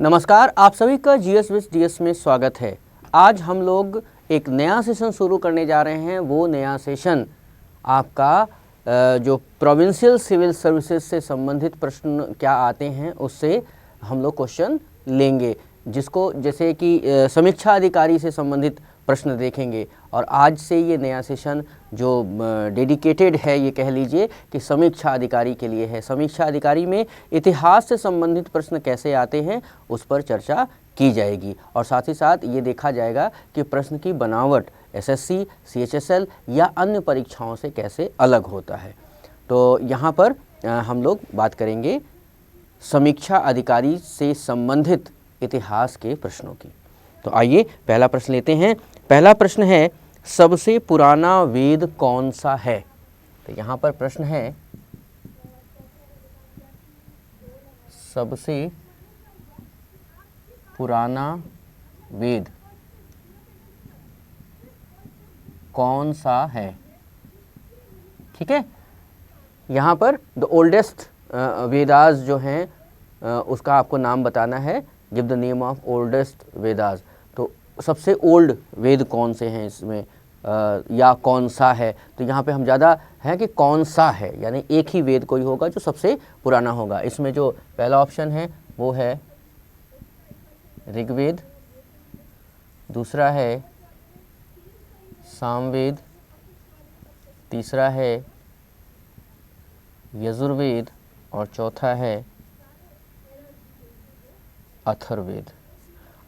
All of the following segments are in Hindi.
नमस्कार, आप सभी का जीएस विद डीएस में स्वागत है। आज हम लोग एक नया सेशन शुरू करने जा रहे हैं। वो नया सेशन आपका जो प्रोविंशियल सिविल सर्विसेज से संबंधित प्रश्न क्या आते हैं उससे हम लोग क्वेश्चन लेंगे, जिसको जैसे कि समीक्षा अधिकारी से संबंधित प्रश्न देखेंगे। और आज से ये नया सेशन जो डेडिकेटेड है, ये कह लीजिए कि समीक्षा अधिकारी के लिए है। समीक्षा अधिकारी में इतिहास से संबंधित प्रश्न कैसे आते हैं उस पर चर्चा की जाएगी, और साथ ही साथ ये देखा जाएगा कि प्रश्न की बनावट एसएससी, सीएचएसएल या अन्य परीक्षाओं से कैसे अलग होता है। तो यहाँ पर हम लोग बात करेंगे समीक्षा अधिकारी से संबंधित इतिहास के प्रश्नों की। तो आइए पहला प्रश्न लेते हैं। पहला प्रश्न है, सबसे पुराना वेद कौन सा है? तो यहाँ पर प्रश्न है, सबसे पुराना वेद कौन सा है? ठीक है, यहाँ पर द ओल्डेस्ट वेदास जो हैं उसका आपको नाम बताना है। Give the name of oldest Vedas. तो सबसे ओल्ड वेद कौन से हैं इसमें, या कौन सा है? तो यहाँ पे हम ज़्यादा है कि कौन सा है, यानी एक ही वेद कोई होगा जो सबसे पुराना होगा। इसमें जो पहला ऑप्शन है वो है ऋग्वेद, दूसरा है सामवेद, तीसरा है यजुर्वेद और चौथा है अथर्ववेद।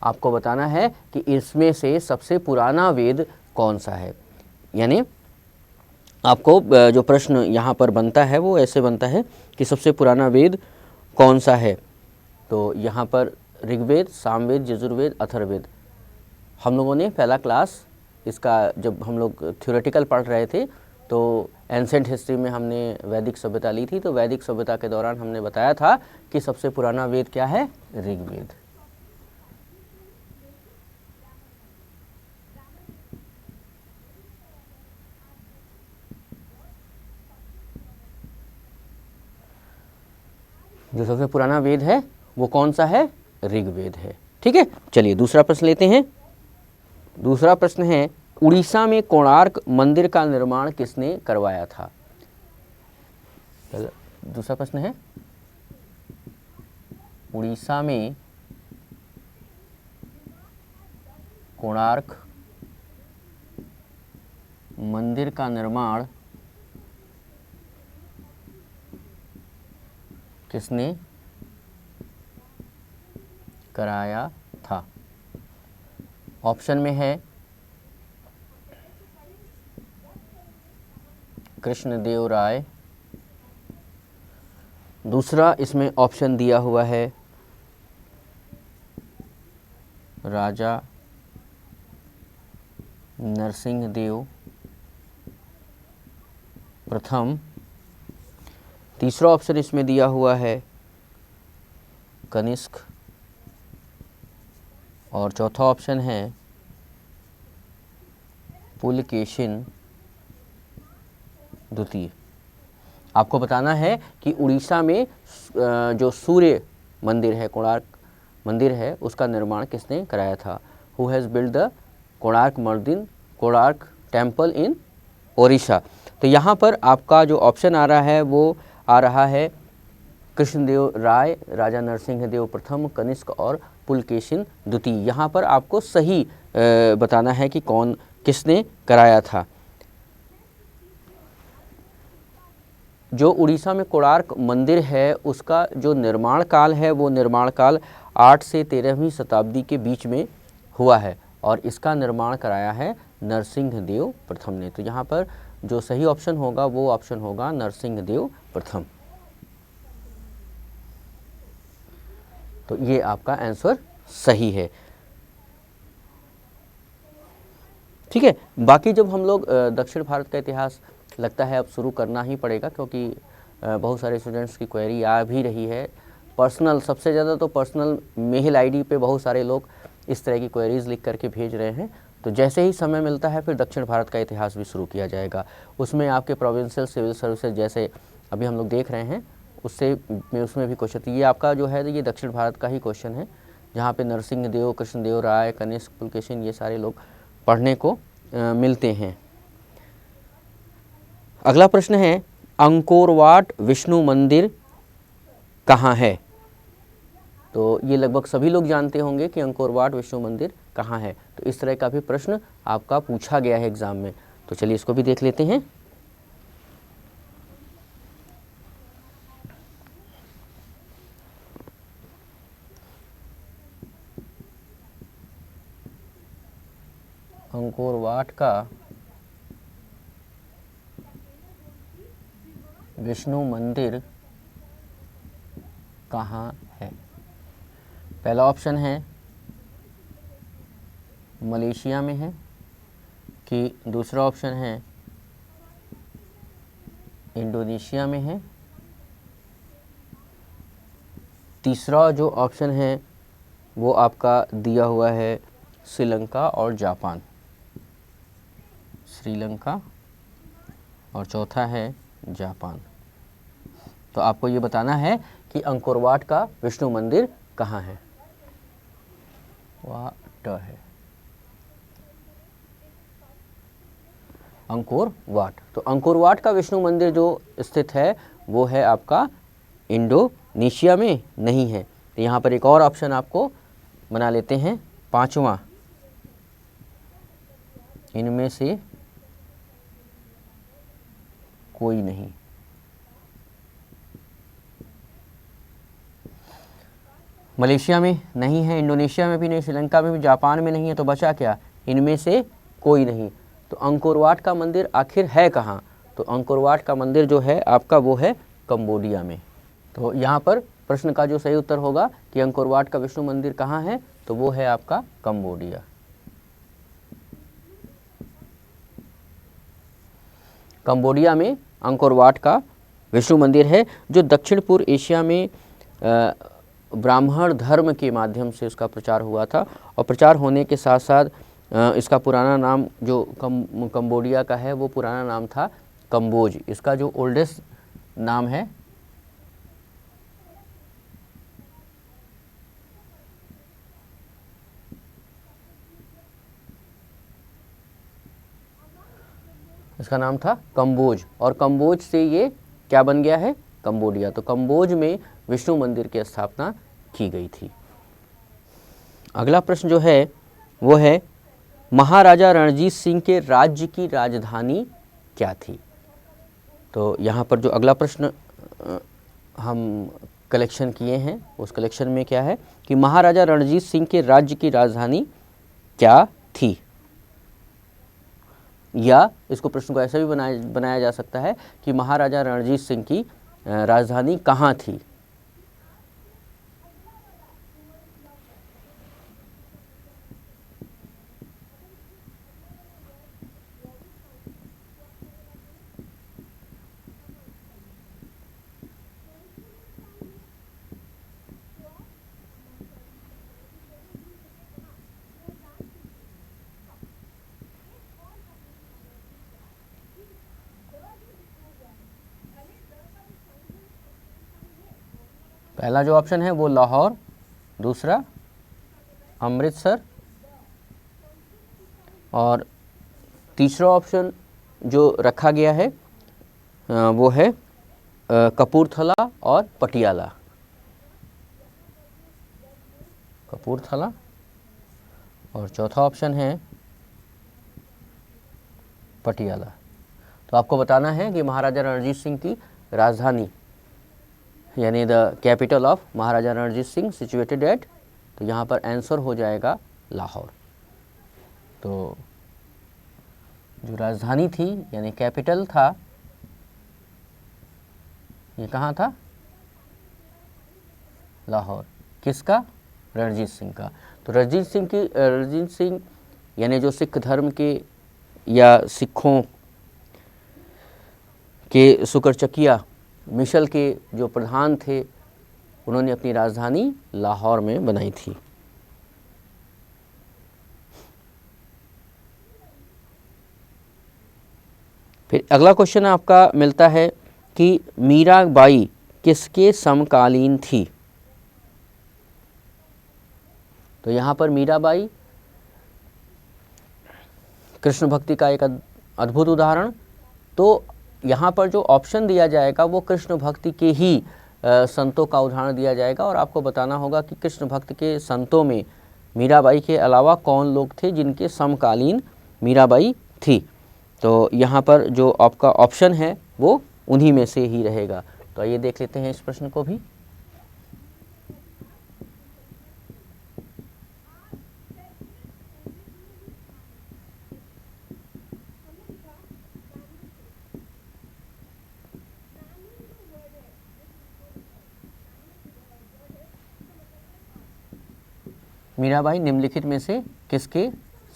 आपको बताना है कि इसमें से सबसे पुराना वेद कौन सा है। यानी आपको जो प्रश्न यहाँ पर बनता है वो ऐसे बनता है कि सबसे पुराना वेद कौन सा है। तो यहाँ पर ऋग्वेद, सामवेद, यजुर्वेद, अथर्ववेद। हम लोगों ने पहला क्लास इसका जब हम लोग थ्योरेटिकल पढ़ रहे थे तो एंसेंट हिस्ट्री में हमने वैदिक सभ्यता ली थी। तो वैदिक सभ्यता के दौरान हमने बताया था कि सबसे पुराना वेद क्या है? ऋग्वेद। जो सबसे पुराना वेद है वो कौन सा है? ऋग्वेद है। ठीक है, चलिए दूसरा प्रश्न लेते हैं। दूसरा प्रश्न है, उड़ीसा में कोणार्क मंदिर का निर्माण किसने करवाया था? दूसरा प्रश्न है, उड़ीसा में कोणार्क मंदिर का निर्माण किसने कराया था? ऑप्शन में है कृष्णदेव राय, दूसरा इसमें ऑप्शन दिया हुआ है राजा नरसिंह देव प्रथम, तीसरा ऑप्शन इसमें दिया हुआ है कनिष्क, और चौथा ऑप्शन है पुलकेशिन द्वितीय। आपको बताना है कि उड़ीसा में जो सूर्य मंदिर है, कोणार्क मंदिर है, उसका निर्माण किसने कराया था? Who has build the Konark temple in Odisha. तो यहाँ पर आपका जो ऑप्शन आ रहा है वो आ रहा है कृष्णदेव राय, राजा नरसिंह देव प्रथम, कनिष्क और पुलकेशिन द्वितीय। यहाँ पर आपको सही बताना है कि किसने कराया था। जो उड़ीसा में कोणार्क मंदिर है उसका जो निर्माण काल है वो निर्माण काल 8 से 13वीं शताब्दी के बीच में हुआ है, और इसका निर्माण कराया है नरसिंह देव प्रथम ने। तो यहाँ पर जो सही ऑप्शन होगा वो ऑप्शन होगा नरसिंह देव प्रथम। तो ये आपका आंसर सही है। ठीक है, बाकी जब हम लोग दक्षिण भारत का इतिहास लगता है अब शुरू करना ही पड़ेगा, क्योंकि बहुत सारे स्टूडेंट्स की क्वेरी आ भी रही है। पर्सनल, सबसे ज़्यादा तो पर्सनल मेल आईडी पे बहुत सारे लोग इस तरह की क्वेरीज़ लिख करके भेज रहे हैं। तो जैसे ही समय मिलता है फिर दक्षिण भारत का इतिहास भी शुरू किया जाएगा। उसमें आपके प्रोविंशियल सिविल सर्विसेज जैसे अभी हम लोग देख रहे हैं उसमें भी क्वेश्चन, ये आपका जो है ये दक्षिण भारत का ही क्वेश्चन है। जहाँ पे नरसिंहदेव, कृष्णदेव राय, कनिष्क पुलकेशिन ये सारे लोग पढ़ने को मिलते हैं। अगला प्रश्न है अंकोरवाट विष्णु मंदिर कहाँ है? तो ये लगभग सभी लोग जानते होंगे कि अंकोरवाट विष्णु मंदिर कहाँ है। तो इस तरह का भी प्रश्न आपका पूछा गया है एग्जाम में। तो चलिए इसको भी देख लेते हैं। अंकोरवाट का विष्णु मंदिर कहाँ है? पहला ऑप्शन है मलेशिया में है, कि दूसरा ऑप्शन है इंडोनेशिया में है, तीसरा जो ऑप्शन है वो आपका दिया हुआ है श्रीलंका और जापान, श्रीलंका, और चौथा है जापान। तो आपको ये बताना है कि अंकोरवाट का विष्णु मंदिर कहाँ है। वाट है अंकोरवाट। तो अंकोरवाट का विष्णु मंदिर जो स्थित है वो है आपका इंडोनेशिया में नहीं है। तो यहाँ पर एक और ऑप्शन आपको बना लेते हैं, पांचवा, इनमें से कोई नहीं। मलेशिया में नहीं है, इंडोनेशिया में भी नहीं, श्रीलंका में भी, जापान में नहीं है, तो बचा क्या? इनमें से कोई नहीं। तो अंकोरवाट का मंदिर आखिर है कहाँ? तो अंकोरवाट का मंदिर जो है आपका वो है कंबोडिया में। तो यहाँ पर प्रश्न का जो सही उत्तर होगा कि अंकोरवाट का विष्णु मंदिर कहाँ है, तो वो है आपका कंबोडिया। कंबोडिया में अंकोरवाट का विष्णु मंदिर है, जो दक्षिण पूर्व एशिया में ब्राह्मण धर्म के माध्यम से उसका प्रचार हुआ था। और प्रचार होने के साथ साथ इसका पुराना नाम जो कंबोडिया का है वो पुराना नाम था कंबोज। इसका जो ओल्डेस्ट नाम है इसका नाम था कंबोज, और कंबोज से ये क्या बन गया है? कंबोडिया। तो कंबोज में विष्णु मंदिर की स्थापना की गई थी। अगला प्रश्न जो है वो है महाराजा रणजीत सिंह के राज्य की राजधानी क्या थी? तो यहाँ पर जो अगला प्रश्न हम कलेक्शन किए हैं उस कलेक्शन में क्या है कि महाराजा रणजीत सिंह के राज्य की राजधानी क्या थी? या इसको प्रश्न को ऐसा भी बनाया जा सकता है कि महाराजा रणजीत सिंह की राजधानी कहाँ थी? पहला जो ऑप्शन है वो लाहौर, दूसरा अमृतसर, और तीसरा ऑप्शन जो रखा गया है वो है कपूरथला और पटियाला। कपूरथला, और चौथा ऑप्शन है पटियाला। तो आपको बताना है कि महाराजा रणजीत सिंह की राजधानी यानी the capital of Maharaja Ranjit Singh situated at, तो यहाँ पर आंसर हो जाएगा लाहौर। तो जो राजधानी थी यानी कैपिटल था ये कहाँ था? लाहौर। किसका? रणजीत सिंह का। तो रणजीत सिंह यानी जो सिख धर्म के या सिखों के सुकरचकिया मिशल के जो प्रधान थे उन्होंने अपनी राजधानी लाहौर में बनाई थी। फिर अगला क्वेश्चन आपका मिलता है कि मीराबाई किसके समकालीन थी? तो यहाँ पर मीराबाई कृष्ण भक्ति का एक अद्भुत उदाहरण। तो यहाँ पर जो ऑप्शन दिया जाएगा वो कृष्ण भक्ति के ही संतों का उदाहरण दिया जाएगा और आपको बताना होगा कि कृष्ण भक्त के संतों में मीराबाई के अलावा कौन लोग थे जिनके समकालीन मीराबाई थी। तो यहाँ पर जो आपका ऑप्शन है वो उन्हीं में से ही रहेगा। तो आइए देख लेते हैं इस प्रश्न को भी। मीराबाई निम्नलिखित में से किसके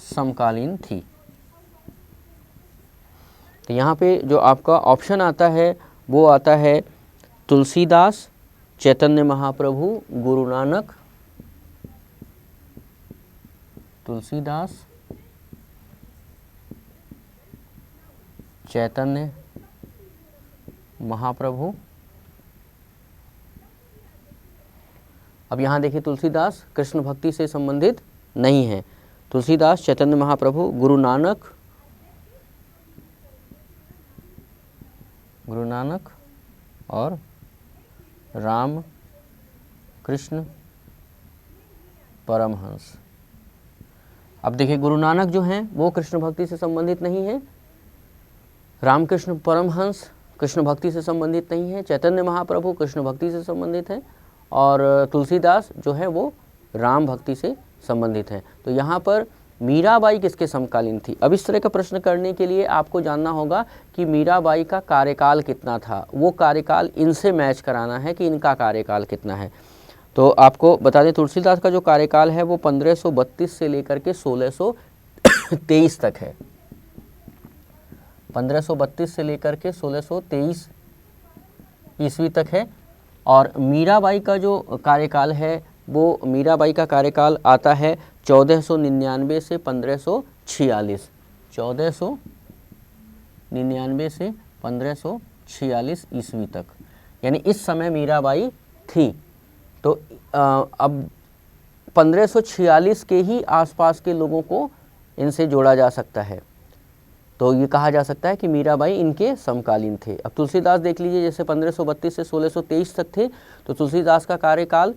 समकालीन थी? तो यहाँ पे जो आपका ऑप्शन आता है वो आता है तुलसीदास, चैतन्य महाप्रभु, गुरु नानक। तुलसीदास, चैतन्य महाप्रभु। अब यहाँ देखिए तुलसीदास कृष्ण भक्ति से संबंधित नहीं है। तुलसीदास, चैतन्य महाप्रभु, गुरु नानक और राम कृष्ण परमहंस। अब देखिए गुरु नानक जो हैं वो कृष्ण भक्ति से संबंधित नहीं है, रामकृष्ण परमहंस कृष्ण भक्ति से संबंधित नहीं है, चैतन्य महाप्रभु कृष्ण भक्ति से संबंधित है और तुलसीदास जो है वो राम भक्ति से संबंधित है। तो यहाँ पर मीराबाई किसके समकालीन थी? अब इस तरह का प्रश्न करने के लिए आपको जानना होगा कि मीराबाई का कार्यकाल कितना था, वो कार्यकाल इनसे मैच कराना है कि इनका कार्यकाल कितना है। तो आपको बता दें तुलसीदास का जो कार्यकाल है वो 1532 से लेकर के 1623 तक है। 1532 से लेकर के 1623 ईस्वी तक है। और मीराबाई का जो कार्यकाल है वो मीराबाई का कार्यकाल आता है 1499 से 1546। 1499 से 1546 ईस्वी तक, यानी इस समय मीराबाई थी। तो अब 1546 के ही आसपास के लोगों को इनसे जोड़ा जा सकता है। तो ये कहा जा सकता है कि मीराबाई इनके समकालीन थे। अब तुलसीदास देख लीजिए, जैसे 1532 से 1623 तक थे, तो तुलसीदास का कार्यकाल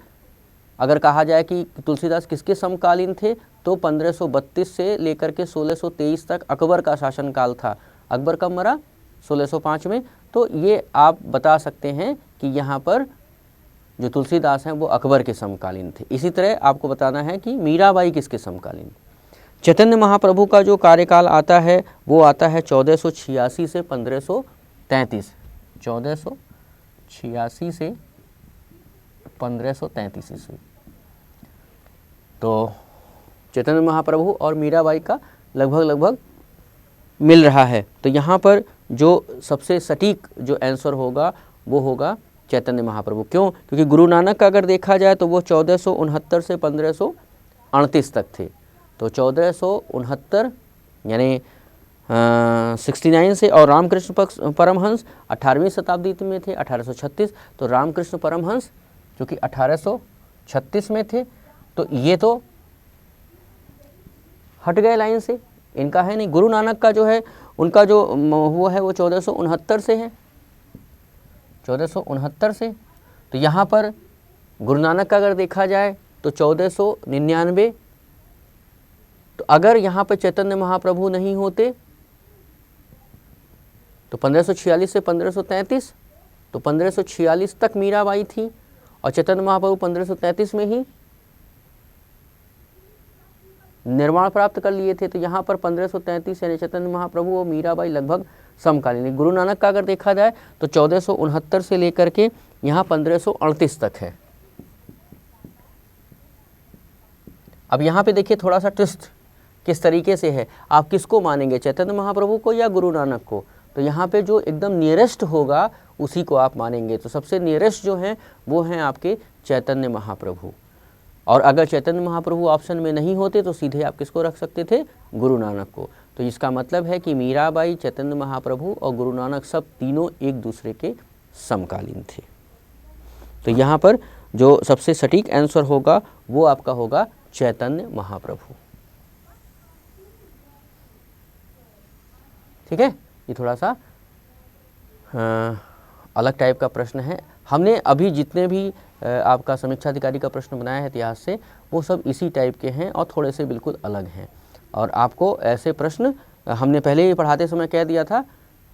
अगर कहा जाए कि तुलसीदास किसके समकालीन थे तो 1532 से लेकर के 1623 तक अकबर का शासनकाल था। अकबर कब मरा? 1605 में। तो ये आप बता सकते हैं कि यहाँ पर जो तुलसीदास हैं वो अकबर के समकालीन थे। इसी तरह आपको बताना है कि मीराबाई किसके समकालीन। चैतन्य महाप्रभु का जो कार्यकाल आता है वो आता है 1486 से 1533। 1486 से 1533 ईस्वी। तो चैतन्य महाप्रभु और मीराबाई का लगभग मिल रहा है। तो यहाँ पर जो सबसे सटीक जो आंसर होगा वो होगा चैतन्य महाप्रभु। क्यों? क्योंकि गुरु नानक का अगर देखा जाए तो वो 1469 से 1538 तक थे। तो 1469 यानी 69 से, और रामकृष्ण परमहंस 18वीं शताब्दी में थे, 1836। तो रामकृष्ण परमहंस जो कि 1836 में थे, तो ये तो हट गए लाइन से, इनका है नहीं। गुरु नानक का जो है उनका जो वो है वो 1469 से है, 1469 से। तो यहाँ पर गुरु नानक का अगर देखा जाए तो 1499। तो अगर यहाँ पर चैतन्य महाप्रभु नहीं होते तो 1546 से 1533, तो 1546 तक मीराबाई थी और चैतन्य महाप्रभु 1533 में ही निर्वाण प्राप्त कर लिए थे। तो यहाँ पर 1533 यानी चैतन्य महाप्रभु और मीराबाई लगभग समकालीन। गुरु नानक का अगर देखा जाए तो 1469 से लेकर के यहाँ 1538 तक है। अब यहाँ पे देखिए थोड़ा सा ट्विस्ट किस तरीके से है, आप किसको मानेंगे, चैतन्य महाप्रभु को या गुरु नानक को? तो यहाँ पे जो एकदम नियरेस्ट होगा उसी को आप मानेंगे। तो सबसे नियरेस्ट जो हैं वो हैं आपके चैतन्य महाप्रभु। और अगर चैतन्य महाप्रभु ऑप्शन में नहीं होते तो सीधे आप किसको रख सकते थे? गुरु नानक को। तो इसका मतलब है कि मीराबाई, चैतन्य महाप्रभु और गुरु नानक सब तीनों एक दूसरे के समकालीन थे। तो यहाँ पर जो सबसे सटीक आंसर होगा वो आपका होगा चैतन्य महाप्रभु। ठीक है, ये थोड़ा सा अलग टाइप का प्रश्न है। हमने अभी जितने भी आपका समीक्षा अधिकारी का प्रश्न बनाया है इतिहास से, वो सब इसी टाइप के हैं और थोड़े से बिल्कुल अलग हैं। और आपको ऐसे प्रश्न हमने पहले ही पढ़ाते समय कह दिया था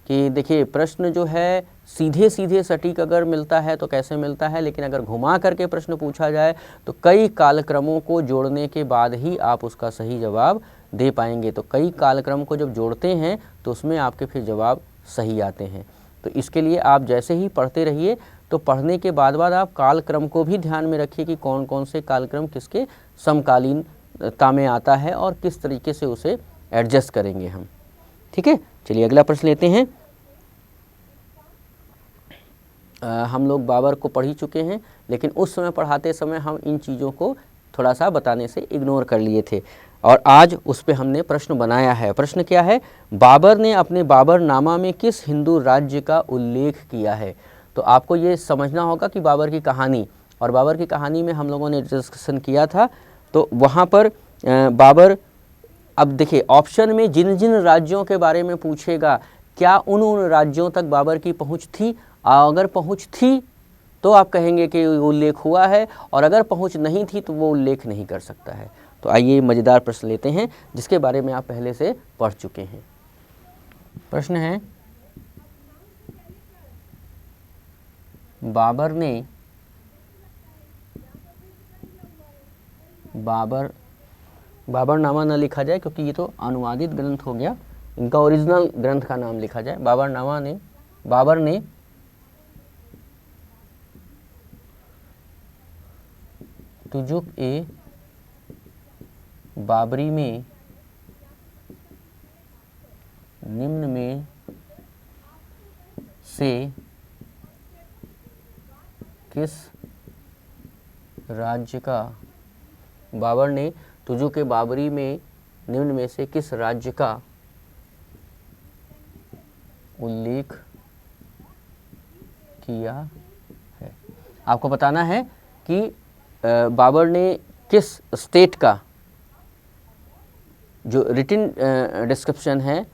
कि देखिए, प्रश्न जो है सीधे सीधे सटीक अगर मिलता है तो कैसे मिलता है, लेकिन अगर घुमा करके प्रश्न पूछा जाए तो कई कालक्रमों को जोड़ने के बाद ही आप उसका सही जवाब दे पाएंगे। तो कई कालक्रम को जब जोड़ते हैं तो उसमें आपके फिर जवाब सही आते हैं। तो इसके लिए आप जैसे ही पढ़ते रहिए, तो पढ़ने के बाद आप कालक्रम को भी ध्यान में रखिए कि कौन कौन से कालक्रम किसके समकालीनता में आता है और किस तरीके से उसे एडजस्ट करेंगे हम। ठीक है, चलिए अगला प्रश्न लेते हैं। हम लोग बाबर को पढ़ ही चुके हैं, लेकिन उस समय पढ़ाते समय हम इन चीज़ों को थोड़ा सा बताने से इग्नोर कर लिए थे और आज उस पे हमने प्रश्न बनाया है। प्रश्न क्या है? बाबर ने अपने बाबरनामा में किस हिंदू राज्य का उल्लेख किया है? तो आपको ये समझना होगा कि बाबर की कहानी, और बाबर की कहानी में हम लोगों ने डिस्कशन किया था, तो वहाँ पर बाबर, अब देखिए ऑप्शन में जिन जिन राज्यों के बारे में पूछेगा, क्या उन राज्यों तक बाबर की पहुँच थी? अगर पहुँच थी तो आप कहेंगे कि उल्लेख हुआ है, और अगर पहुँच नहीं थी तो वो उल्लेख नहीं कर सकता है। तो आइए मज़ेदार प्रश्न लेते हैं जिसके बारे में आप पहले से पढ़ चुके हैं। प्रश्न है, बाबरनामा न लिखा जाए क्योंकि ये तो अनुवादित ग्रंथ हो गया, इनका ओरिजिनल ग्रंथ का नाम लिखा जाए। बाबर ने तुजुक ए बाबरी में निम्न में से किस राज्य का, बाबर ने तुजुक ए बाबरी में निम्न में से किस राज्य का उल्लेख किया है? आपको बताना है कि बाबर ने किस स्टेट का जो रिटन डिस्क्रिप्शन है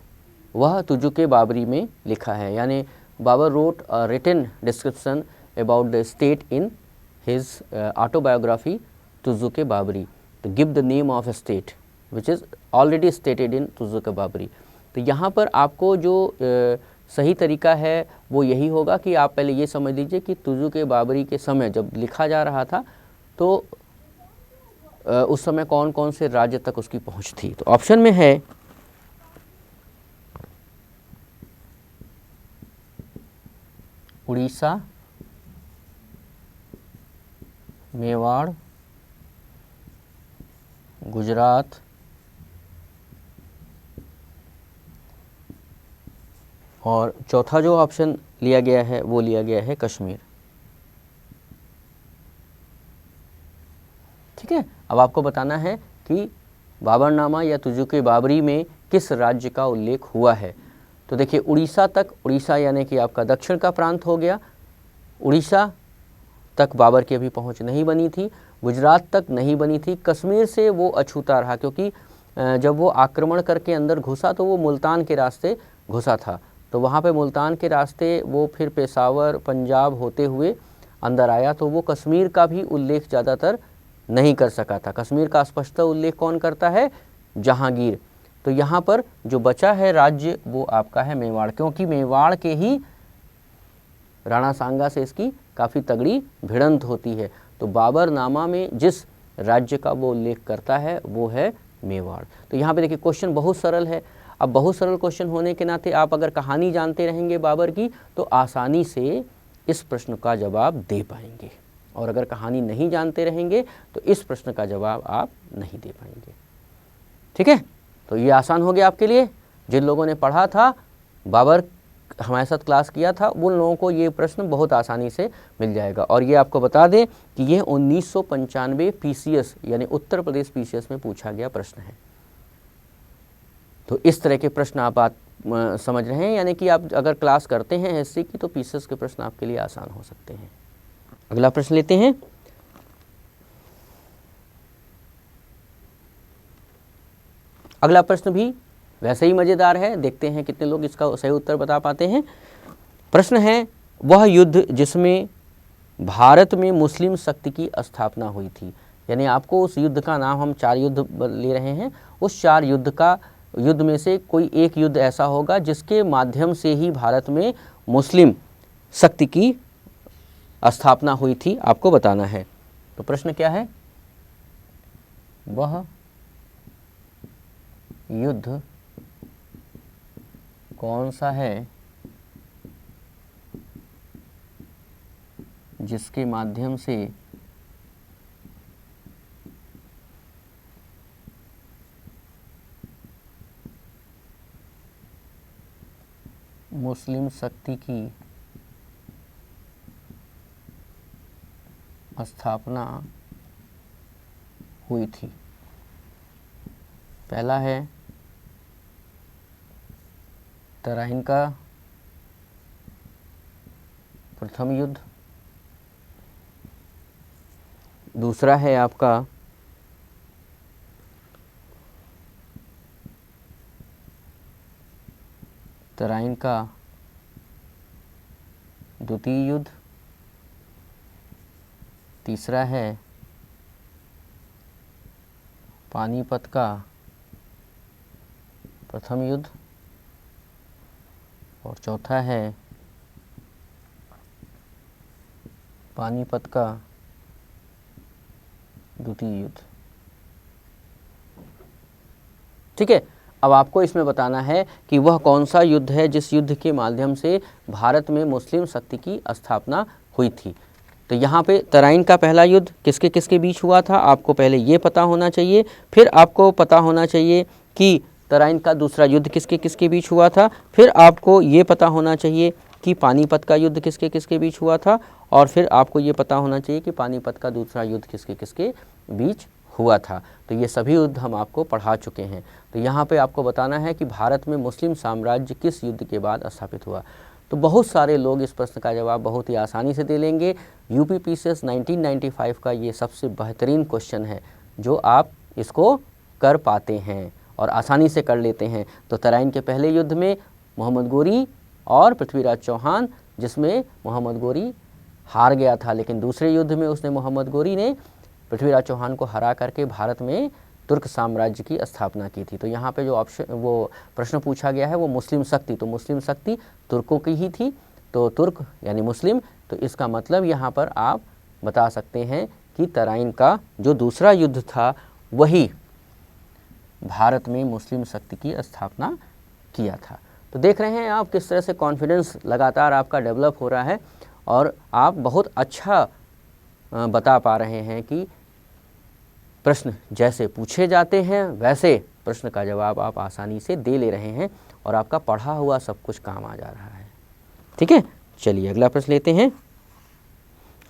वह तुजुक ए बाबरी में लिखा है, यानी Babur wrote a written description about the state in his autobiography Tuzuk e Babri, तो give the name of a state which is already stated in Tuzuk e Babri. तो यहाँ पर आपको जो सही तरीका है वो यही होगा कि आप पहले ये समझ लीजिए कि तुजुक ए बाबरी के समय जब लिखा जा रहा था तो उस समय कौन कौन से राज्य तक उसकी पहुंच थी। तो ऑप्शन में है उड़ीसा, मेवाड़, गुजरात और चौथा जो ऑप्शन लिया गया है वो लिया गया है कश्मीर। ठीक है, अब आपको बताना है कि बाबरनामा या तुजुक ए बाबरी में किस राज्य का उल्लेख हुआ है। तो देखिए उड़ीसा तक, उड़ीसा यानी कि आपका दक्षिण का प्रांत हो गया, उड़ीसा तक बाबर की अभी पहुंच नहीं बनी थी, गुजरात तक नहीं बनी थी, कश्मीर से वो अछूता रहा क्योंकि जब वो आक्रमण करके अंदर घुसा तो वो मुल्तान के रास्ते घुसा था, तो वहाँ पे मुल्तान के रास्ते वो फिर पेशावर पंजाब होते हुए अंदर आया, तो वो कश्मीर का भी उल्लेख ज़्यादातर नहीं कर सका था। कश्मीर का स्पष्ट उल्लेख कौन करता है? जहांगीर। तो यहाँ पर जो बचा है राज्य वो आपका है मेवाड़, क्योंकि मेवाड़ के ही राणा सांगा से इसकी काफ़ी तगड़ी भिड़ंत होती है। तो बाबरनामा में जिस राज्य का वो उल्लेख करता है वो है मेवाड़। तो यहाँ पे देखिए क्वेश्चन बहुत सरल है। अब बहुत सरल क्वेश्चन होने के नाते आप अगर कहानी जानते रहेंगे बाबर की तो आसानी से इस प्रश्न का जवाब दे पाएंगे, और अगर कहानी नहीं जानते रहेंगे तो इस प्रश्न का जवाब आप नहीं दे पाएंगे। ठीक है, तो ये आसान हो गया आपके लिए। जिन लोगों ने पढ़ा था, बाबर हमारे साथ क्लास किया था, उन लोगों को ये प्रश्न बहुत आसानी से मिल जाएगा। और ये आपको बता दें कि ये 1995 PCS यानी उत्तर प्रदेश PCS में पूछा गया प्रश्न है। तो इस तरह के प्रश्न आप समझ रहे हैं, यानी कि आप अगर क्लास करते हैं हिस्ट्री की तो PCS के प्रश्न आपके लिए आसान हो सकते हैं। अगला प्रश्न लेते हैं। अगला प्रश्न भी वैसे ही मज़ेदार है, देखते हैं कितने लोग इसका सही उत्तर बता पाते हैं। प्रश्न है, वह युद्ध जिसमें भारत में मुस्लिम शक्ति की स्थापना हुई थी। यानी आपको उस युद्ध का नाम, हम 4 युद्ध ले रहे हैं, उस 4 युद्ध में से कोई एक युद्ध ऐसा होगा जिसके माध्यम से ही भारत में मुस्लिम शक्ति की स्थापना हुई थी, आपको बताना है। तो प्रश्न क्या है, वह युद्ध कौन सा है जिसके माध्यम से मुस्लिम शक्ति की स्थापना हुई थी। पहला है तराइन का प्रथम युद्ध, दूसरा है आपका तराइन का द्वितीय युद्ध, तीसरा है पानीपत का प्रथम युद्ध, और चौथा है पानीपत का द्वितीय युद्ध। ठीक है, अब आपको इसमें बताना है कि वह कौन सा युद्ध है जिस युद्ध के माध्यम से भारत में मुस्लिम शक्ति की स्थापना हुई थी। तो यहाँ पे तराइन का पहला युद्ध किसके किसके बीच हुआ था, आपको पहले ये पता होना चाहिए। फिर आपको पता होना चाहिए कि तराइन का दूसरा युद्ध किसके किसके बीच हुआ था। फिर आपको ये पता होना चाहिए कि पानीपत का युद्ध किसके किसके बीच हुआ था। और फिर आपको ये पता होना चाहिए कि पानीपत का दूसरा युद्ध किसके किसके बीच हुआ था। तो ये सभी युद्ध हम आपको पढ़ा चुके हैं। तो यहाँ पे आपको बताना है कि भारत में मुस्लिम साम्राज्य किस युद्ध के बाद स्थापित हुआ। तो बहुत सारे लोग इस प्रश्न का जवाब बहुत ही आसानी से दे लेंगे। यूपीपीसीएस 1995 का ये सबसे बेहतरीन क्वेश्चन है जो आप इसको कर पाते हैं और आसानी से कर लेते हैं। तो तराइन के पहले युद्ध में मोहम्मद गोरी और पृथ्वीराज चौहान, जिसमें मोहम्मद गोरी हार गया था, लेकिन दूसरे युद्ध में उसने मोहम्मद गोरी ने पृथ्वीराज चौहान को हरा करके भारत में तुर्क साम्राज्य की स्थापना की थी। तो यहाँ पे जो वो प्रश्न पूछा गया है वो मुस्लिम शक्ति, तो मुस्लिम शक्ति तुर्कों की ही थी। तो तुर्क यानी मुस्लिम, तो इसका मतलब यहाँ पर आप बता सकते हैं कि तराइन का जो दूसरा युद्ध था वही भारत में मुस्लिम शक्ति की स्थापना किया था। तो देख रहे हैं आप किस तरह से कॉन्फिडेंस लगातार आपका डेवलप हो रहा है और आप बहुत अच्छा बता पा रहे हैं कि प्रश्न जैसे पूछे जाते हैं वैसे प्रश्न का जवाब आप आसानी से दे ले रहे हैं और आपका पढ़ा हुआ सब कुछ काम आ जा रहा है। ठीक है, चलिए अगला प्रश्न लेते हैं।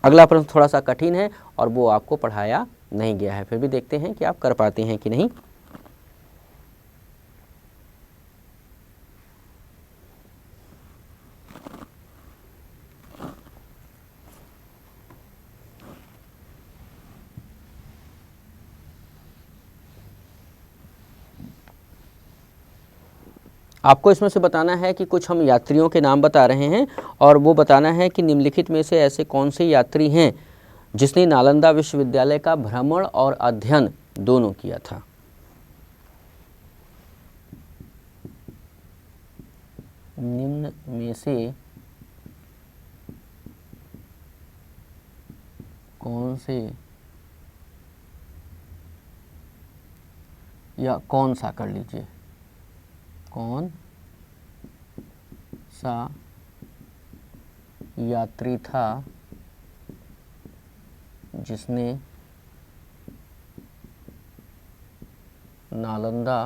अगला प्रश्न थोड़ा सा कठिन है और वो आपको पढ़ाया नहीं गया है, फिर भी देखते हैं कि आप कर पाते हैं कि नहीं। आपको इसमें से बताना है कि कुछ हम यात्रियों के नाम बता रहे हैं और वो बताना है कि निम्नलिखित में से ऐसे कौन से यात्री हैं जिसने नालंदा विश्वविद्यालय का भ्रमण और अध्ययन दोनों किया था। निम्न में से कौन से या कौन सा कर लीजिए, कौन सा यात्री था जिसने नालंदा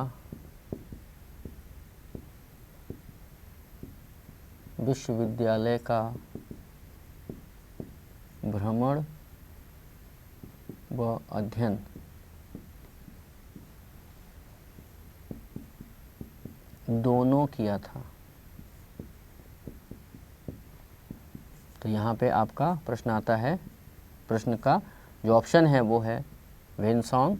विश्वविद्यालय का भ्रमण व अध्ययन दोनों किया था। तो यहाँ पे आपका प्रश्न आता है, प्रश्न का जो ऑप्शन है वो है वेनसोंग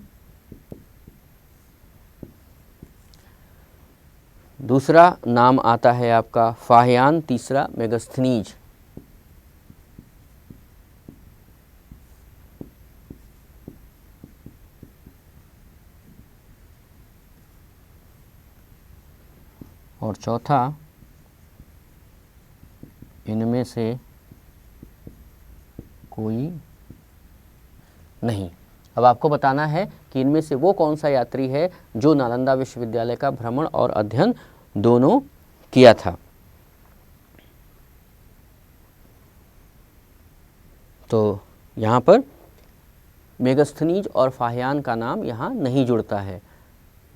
दूसरा नाम आता है आपका फाहियान, तीसरा मेगास्थनीज। और चौथा इनमें से कोई नहीं। अब आपको बताना है कि इनमें से वो कौन सा यात्री है जो नालंदा विश्वविद्यालय का भ्रमण और अध्ययन दोनों किया था। तो यहाँ पर मेगास्थनीज और फाहियान का नाम यहाँ नहीं जुड़ता है,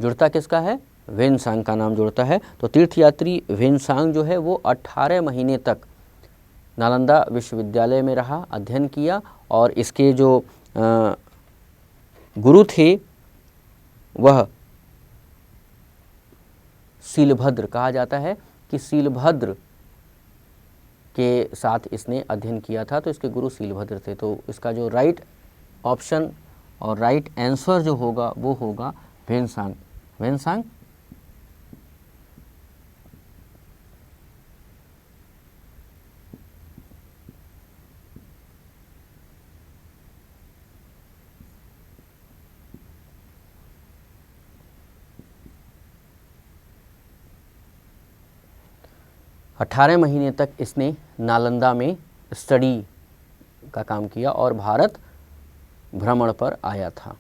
जुड़ता किसका है? वेनसांग का नाम जुड़ता है। तो तीर्थयात्री वेनसांग जो है वो 18 महीने तक नालंदा विश्वविद्यालय में रहा, अध्ययन किया, और इसके जो गुरु थे वह सीलभद्र, कहा जाता है कि सीलभद्र के साथ इसने अध्ययन किया था, तो इसके गुरु सीलभद्र थे। तो इसका जो राइट ऑप्शन और राइट आंसर जो होगा वो होगा वेनसांग। वेनसांग 18 महीने तक इसने नालंदा में स्टडी का काम किया और भारत भ्रमण पर आया था।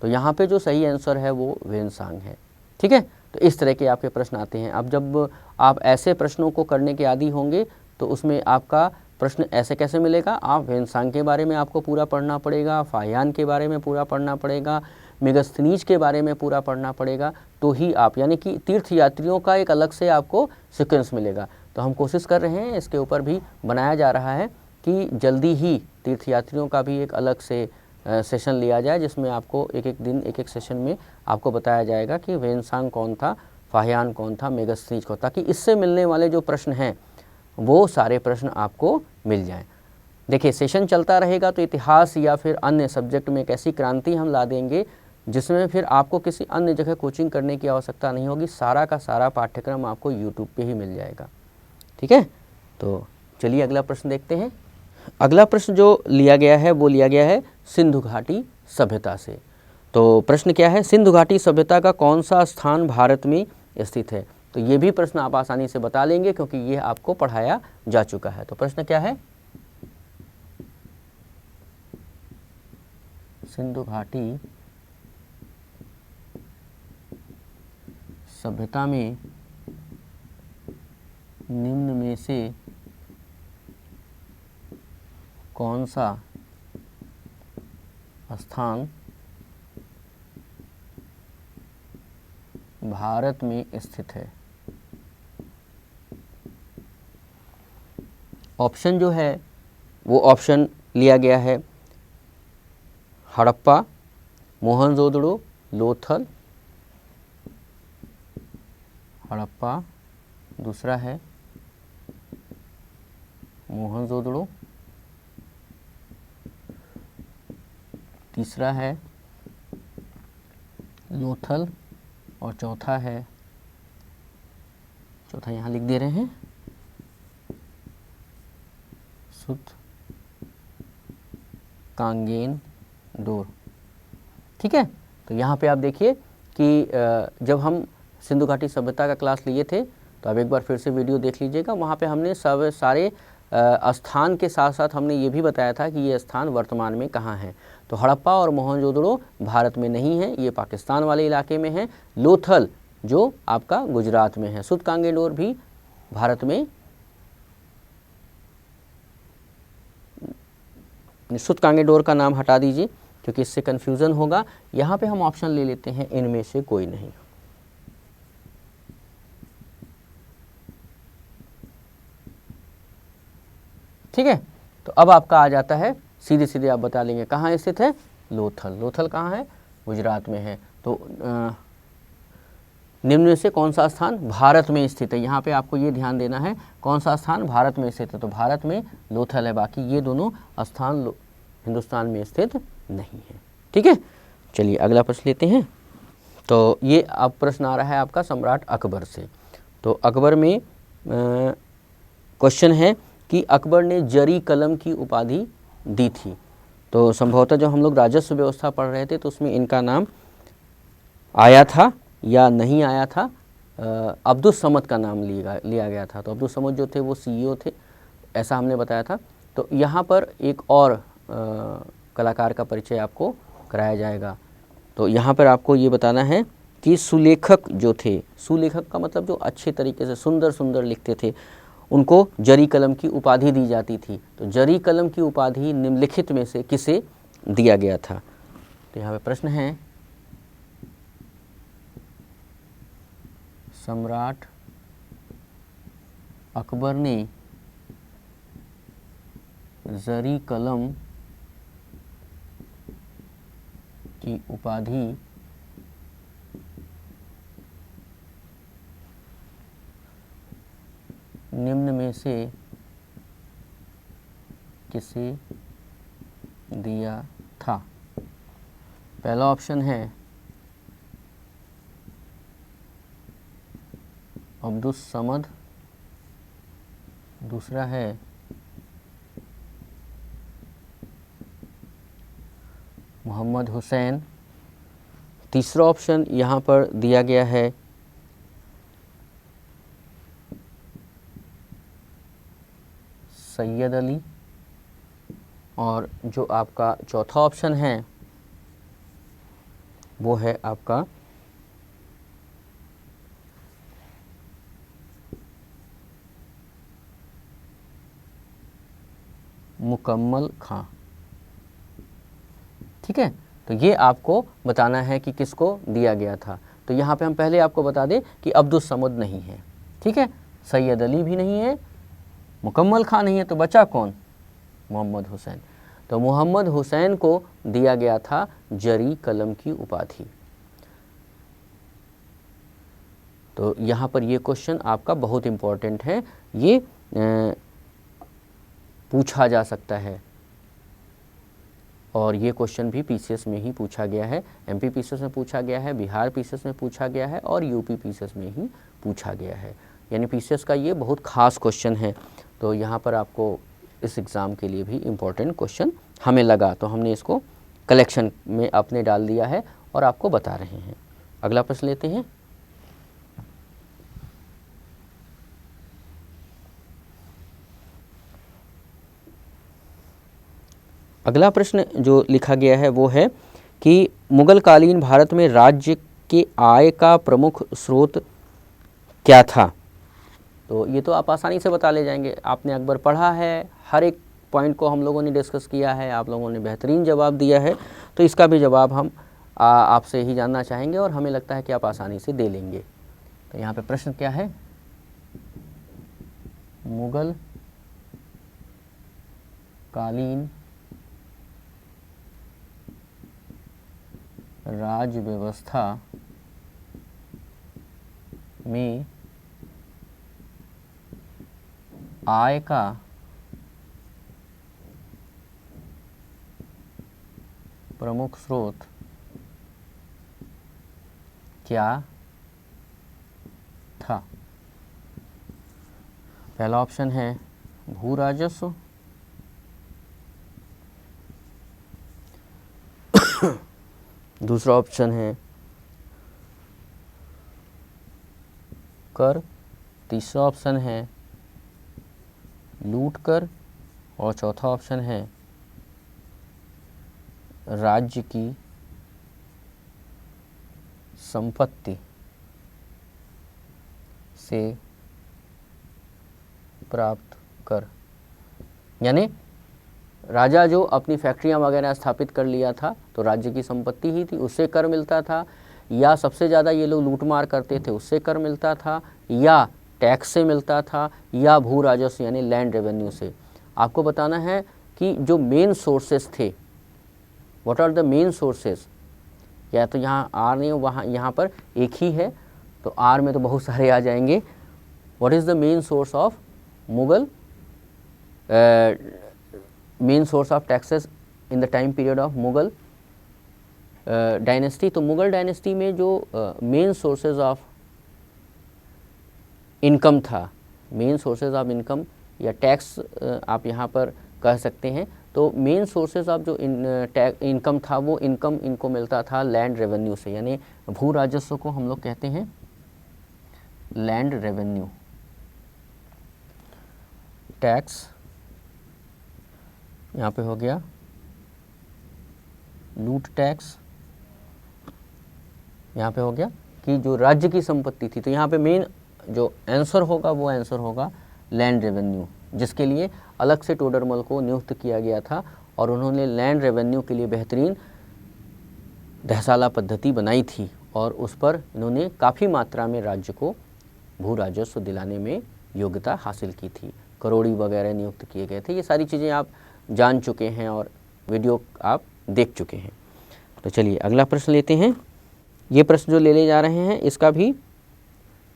तो यहाँ पे जो सही आंसर है वो वेनसांग है। ठीक है, तो इस तरह के आपके प्रश्न आते हैं। अब जब आप ऐसे प्रश्नों को करने के आदी होंगे तो उसमें आपका प्रश्न ऐसे कैसे मिलेगा? आप वेनसांग के बारे में आपको पूरा पढ़ना पड़ेगा, फाहियान के बारे में पूरा पढ़ना पड़ेगा, मेगास्थनीज के बारे में पूरा पढ़ना पड़ेगा, तो ही आप, यानी कि तीर्थयात्रियों का एक अलग से आपको सीक्वेंस मिलेगा। तो हम कोशिश कर रहे हैं, इसके ऊपर भी बनाया जा रहा है कि जल्दी ही तीर्थयात्रियों का भी एक अलग से सेशन लिया जाए, जिसमें आपको एक एक दिन एक एक सेशन में आपको बताया जाएगा कि वेनसांग कौन था, फाहियान कौन था, मेगास्थनीज कौन था, ताकि इससे मिलने वाले जो प्रश्न हैं वो सारे प्रश्न आपको मिल जाएं। देखिए, सेशन चलता रहेगा तो इतिहास या फिर अन्य सब्जेक्ट में एक ऐसी क्रांति हम ला देंगे जिसमें फिर आपको किसी अन्य जगह कोचिंग करने की आवश्यकता नहीं होगी। सारा का सारा पाठ्यक्रम आपको यूट्यूब पे ही मिल जाएगा। ठीक है, तो चलिए अगला प्रश्न देखते हैं। अगला प्रश्न जो लिया गया है वो लिया गया है सिंधु घाटी सभ्यता से। तो प्रश्न क्या है? सिंधु घाटी सभ्यता का कौन सा स्थान भारत में स्थित है? तो ये भी प्रश्न आप आसानी से बता लेंगे क्योंकि ये आपको पढ़ाया जा चुका है। तो प्रश्न क्या है? सिंधु घाटी सभ्यता में निम्न में से कौन सा स्थान भारत में स्थित है? ऑप्शन जो है वो ऑप्शन लिया गया है हड़प्पा, मोहनजोदड़ो, लोथल। हड़प्पा, दूसरा है मोहनजोदड़ो, तीसरा है लोथल, और चौथा यहाँ लिख दे रहे हैं सूतकांगेनडोर। ठीक है, तो यहाँ पे आप देखिए कि जब हम सिंधु घाटी सभ्यता का क्लास लिए थे तो अब एक बार फिर से वीडियो देख लीजिएगा। वहाँ पे हमने सब सारे स्थान के साथ साथ हमने ये भी बताया था कि ये स्थान वर्तमान में कहाँ है। तो हड़प्पा और मोहनजोदड़ो भारत में नहीं है, ये पाकिस्तान वाले इलाके में है। लोथल जो आपका गुजरात में है। सूतकांगेनडोर भी भारत में, सूतकांगेनडोर का नाम हटा दीजिए क्योंकि इससे कन्फ्यूज़न होगा। यहाँ पे हम ऑप्शन ले लेते हैं इनमें से कोई नहीं। ठीक है, तो अब आपका आ जाता है, सीधे सीधे आप बता लेंगे कहाँ स्थित है? लोथल। लोथल कहाँ है? गुजरात में है। तो निम्न में से कौन सा स्थान भारत में स्थित है? यहाँ पे आपको ये ध्यान देना है कौन सा स्थान भारत में स्थित है। तो भारत में लोथल है, बाकी ये दोनों स्थान हिंदुस्तान में स्थित नहीं है। ठीक है, चलिए अगला प्रश्न लेते हैं। तो ये अब प्रश्न आ रहा है आपका सम्राट अकबर से। तो अकबर में क्वेश्चन है कि अकबर ने जरी कलम की उपाधि दी थी। तो संभवतः जब हम लोग राजस्व व्यवस्था पढ़ रहे थे तो उसमें इनका नाम आया था या नहीं आया था, अब्दुस समद का नाम लिया गया था। तो अब्दुस समद जो थे वो सीईओ थे, ऐसा हमने बताया था। तो यहाँ पर एक और कलाकार का परिचय आपको कराया जाएगा। तो यहाँ पर आपको ये बताना है कि सुलेखक जो थे, सुलेखक का मतलब जो अच्छे तरीके से सुंदर सुंदर लिखते थे, उनको जरी कलम की उपाधि दी जाती थी। तो जरी कलम की उपाधि निम्नलिखित में से किसे दिया गया था? तो यहाँ पे प्रश्न है, सम्राट अकबर ने जरी कलम की उपाधि निम्न में से किसे दिया था? पहला ऑप्शन है अब्दुस समद, दूसरा है मोहम्मद हुसैन, तीसरा ऑप्शन यहाँ पर दिया गया है सैयद अली, और जो आपका चौथा ऑप्शन है वो है आपका मुकम्मल खां। ठीक है, तो ये आपको बताना है कि किसको दिया गया था। तो यहाँ पे हम पहले आपको बता दें कि अब्दुस समद नहीं है, ठीक है, सैयद अली भी नहीं है, मुकम्मल खां नहीं है, तो बचा कौन? मोहम्मद हुसैन। तो मोहम्मद हुसैन को दिया गया था जरी कलम की उपाधि। तो यहाँ पर ये क्वेश्चन आपका बहुत इम्पोर्टेंट है, ये पूछा जा सकता है, और ये क्वेश्चन भी पीसीएस में ही पूछा गया है, एमपी पीसीएस में पूछा गया है, बिहार पीसीएस में पूछा गया है, और यूपी पीसीएस में ही पूछा गया है। यानी पीसीएस का ये बहुत खास क्वेश्चन है। तो यहाँ पर आपको इस एग्ज़ाम के लिए भी इम्पोर्टेंट क्वेश्चन हमें लगा, तो हमने इसको कलेक्शन में अपने डाल दिया है और आपको बता रहे हैं। अगला प्रश्न लेते हैं। अगला प्रश्न जो लिखा गया है वो है कि मुगल कालीन भारत में राज्य के आय का प्रमुख स्रोत क्या था? तो ये तो आप आसानी से बता ले जाएंगे, आपने अकबर पढ़ा है, हर एक पॉइंट को हम लोगों ने डिस्कस किया है, आप लोगों ने बेहतरीन जवाब दिया है। तो इसका भी जवाब हम आपसे ही जानना चाहेंगे और हमें लगता है कि आप आसानी से दे लेंगे। तो यहाँ पे प्रश्न क्या है? मुगल कालीन राज व्यवस्था में आय का प्रमुख स्रोत क्या था? पहला ऑप्शन है भू राजस्व, दूसरा ऑप्शन है कर, तीसरा ऑप्शन है लूट कर, और चौथा ऑप्शन है राज्य की संपत्ति से प्राप्त कर। यानी राजा जो अपनी फैक्ट्रियां वगैरह स्थापित कर लिया था तो राज्य की संपत्ति ही थी, उससे कर मिलता था, या सबसे ज़्यादा ये लोग लूटमार करते थे उससे कर मिलता था, या टैक्स से मिलता था, या भू राजस्व यानी लैंड रेवेन्यू से। आपको बताना है कि जो मेन सोर्सेस थे, what are the main sources, या तो यहाँ आर नहीं, वहाँ यहाँ पर एक ही है, तो आर में तो बहुत सारे आ जाएंगे। What is the main source of Mughal main source of taxes in the time period of Mughal dynasty? तो मुगल डायनेस्टी में जो मेन सोर्सेज ऑफ इनकम था, मेन सोर्सेज ऑफ इनकम या टैक्स आप यहाँ पर कह सकते हैं। तो मेन सोर्सेज ऑफ जो इनकम था वो इनकम इनको मिलता था लैंड रेवेन्यू से, यानी भू राजस्व को हम लोग कहते हैं लैंड रेवेन्यू। टैक्स यहाँ पे हो गया लूट टैक्स, यहाँ पे हो गया कि जो राज्य की संपत्ति थी। तो यहाँ पे मेन जो आंसर होगा वो आंसर होगा लैंड रेवेन्यू, जिसके लिए अलग से टोडरमल को नियुक्त किया गया था और उन्होंने लैंड रेवेन्यू के लिए बेहतरीन दहसाला पद्धति बनाई थी और उस पर इन्होंने काफ़ी मात्रा में राज्य को भू राजस्व दिलाने में योग्यता हासिल की थी। करोड़ी वगैरह नियुक्त किए गए थे। ये सारी चीज़ें आप जान चुके हैं और वीडियो आप देख चुके हैं। तो चलिए अगला प्रश्न लेते हैं। ये प्रश्न जो ले जा रहे हैं इसका भी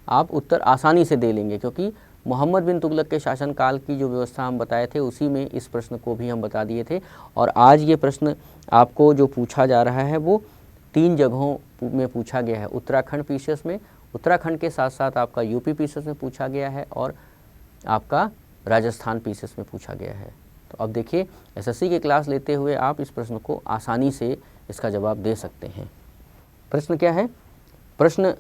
आप उत्तर आसानी से दे लेंगे, क्योंकि मोहम्मद बिन तुगलक के शासनकाल की जो व्यवस्था हम बताए थे उसी में इस प्रश्न को भी हम बता दिए थे। और आज ये प्रश्न आपको जो पूछा जा रहा है वो 3 जगहों में पूछा गया है। उत्तराखंड पीसीएस में, उत्तराखंड के साथ साथ आपका यूपी पीसीएस में पूछा गया है और आपका राजस्थान पीसीएस में पूछा गया है। तो अब देखिए एसएससी की क्लास लेते हुए आप इस प्रश्न को आसानी से इसका जवाब दे सकते हैं। प्रश्न क्या है? प्रश्न